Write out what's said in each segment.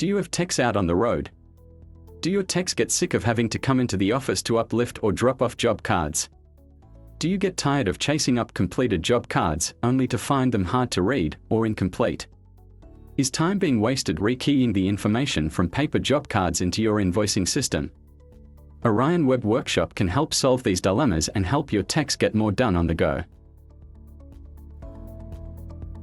Do you have techs out on the road? Do your techs get sick of having to come into the office to uplift or drop off job cards? Do you get tired of chasing up completed job cards only to find them hard to read or incomplete? Is time being wasted rekeying the information from paper job cards into your invoicing system? Orion Web Workshop can help solve these dilemmas and help your techs get more done on the go.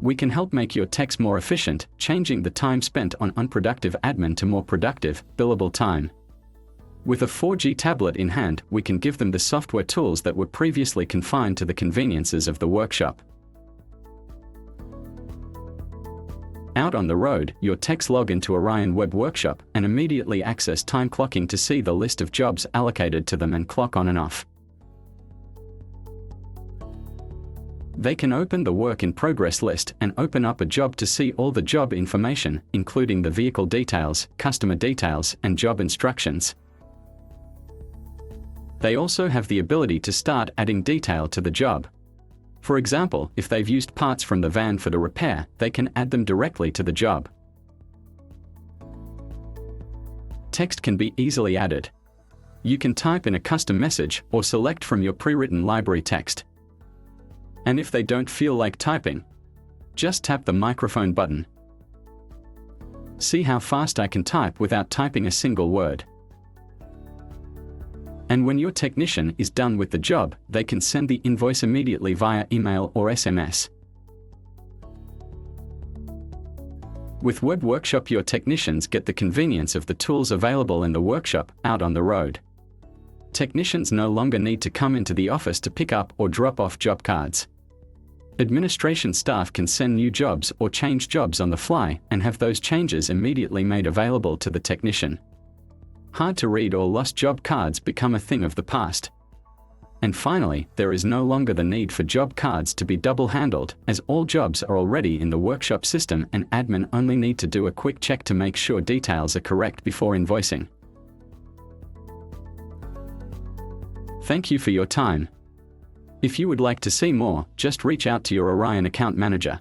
We can help make your techs more efficient, changing the time spent on unproductive admin to more productive, billable time. With a 4G tablet in hand, we can give them the software tools that were previously confined to the conveniences of the workshop. Out on the road, your techs log into Orion Web Workshop and immediately access time clocking to see the list of jobs allocated to them and clock on and off. They can open the work in progress list and open up a job to see all the job information, including the vehicle details, customer details, and job instructions. They also have the ability to start adding detail to the job. For example, if they've used parts from the van for the repair, they can add them directly to the job. Text can be easily added. You can type in a custom message or select from your pre-written library text. And if they don't feel like typing, just tap the microphone button. See how fast I can type without typing a single word. And when your technician is done with the job, they can send the invoice immediately via email or SMS. With Web Workshop, your technicians get the convenience of the tools available in the workshop out on the road. Technicians no longer need to come into the office to pick up or drop off job cards. Administration staff can send new jobs or change jobs on the fly and have those changes immediately made available to the technician. Hard to read or lost job cards become a thing of the past. And finally, there is no longer the need for job cards to be double-handled, as all jobs are already in the workshop system and admin only need to do a quick check to make sure details are correct before invoicing. Thank you for your time. If you would like to see more, just reach out to your Orion account manager.